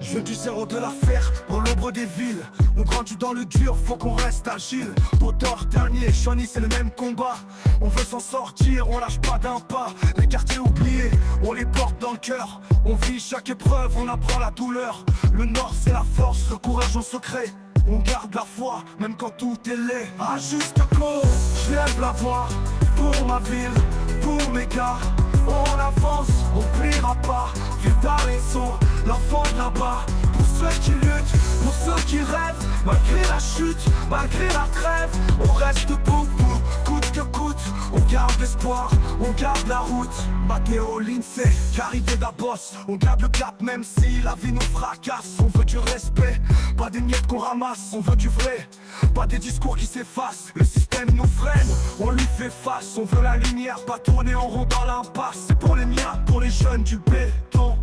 Je veux du zéro de la fer, dans l'ombre des villes. On grandit dans le dur, faut qu'on reste agile. Auteur dernier, Johnny c'est le même combat. On veut s'en sortir, on lâche pas d'un pas. Les quartiers oubliés, on les porte dans le cœur. On vit chaque épreuve, on apprend la douleur. Le nord c'est la force, le courage en secret. On garde la foi, même quand tout est laid. À juste cause, je lève la voix. Pour ma ville, pour mes gars. On avance, on pliera pas. Vive d'Alençon, l'enfant de là-bas. Pour ceux qui luttent, pour ceux qui rêvent. Malgré la chute, malgré la trêve, on reste debout, coûte que coûte. On garde l'espoir, on garde la route. Matteo Lindsay, qu'arrivé d'Abos. On garde le cap même si la vie nous fracasse. On veut du respect, pas des miettes qu'on ramasse. On veut du vrai, pas des discours qui s'effacent. Le système nous freine, on lui fait face. On veut la lumière, pas tourner en rond dans l'impasse. C'est pour les miens, pour les jeunes du béton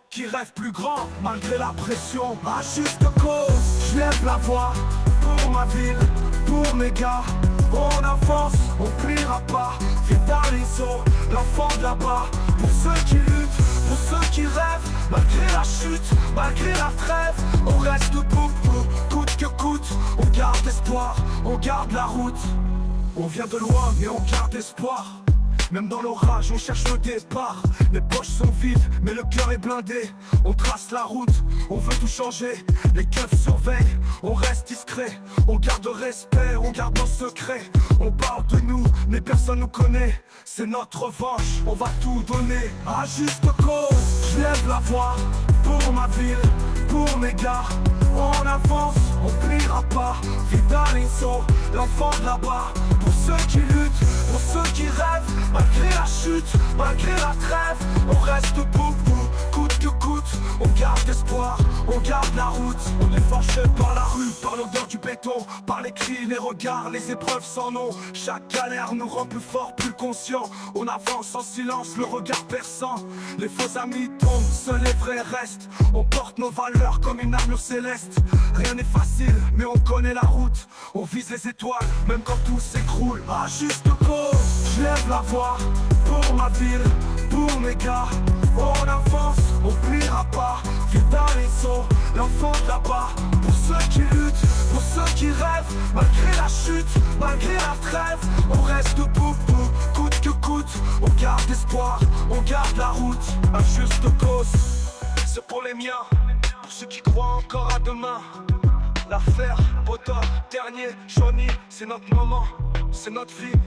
qui rêvent plus grand malgré la pression. À juste cause, je lève la voix. Pour ma ville, pour mes gars. On avance, on pliera pas. Vive d'Alençon, l'enfant de là-bas. Pour ceux qui luttent, pour ceux qui rêvent. Malgré la chute, malgré la trêve, on reste debout, coûte que coûte. On garde espoir, on garde la route. On vient de loin mais on garde espoir. Même dans l'orage, on cherche le départ. Les poches sont vides, mais le cœur est blindé. On trace la route, on veut tout changer. Les keufs surveillent, on reste discret. On garde le respect, on garde nos secrets. On parle de nous, mais personne nous connaît. C'est notre revanche, on va tout donner. À juste cause, je lève la voix. Pour ma ville, pour mes gars. On avance, on pliera pas. Vive d'Alençon, l'enfant de là-bas. Pour ceux qui luttent, pour ceux qui rêvent. Malgré la chute, malgré la trêve, on reste debout, coûte que coûte. On garde espoir, on garde la route. On est forgé par la rue, par l'odeur du béton. Par les cris, les regards, les épreuves sans nom. Chaque galère nous rend plus forts, plus conscients. On avance en silence, le regard perçant. Les faux amis tombent, seuls les vrais restent. On porte nos valeurs comme une armure céleste. Rien n'est facile, mais on connaît la route. On vise les étoiles, même quand tout s'écroule. À juste cause, je lève la voix. Pour ma ville, pour mes gars. On avance, on pliera pas. Vive d'Alençon, l'enfant de là-bas. Pour ceux qui luttent, pour ceux qui rêvent. Malgré la chute, malgré la trêve, on reste debout, coûte que coûte. On garde espoir, on garde la route. À juste cause, c'est pour les miens. Pour ceux qui croient encore à demain. L'affaire, Potter, dernier, Johnny, c'est notre moment, c'est notre vie.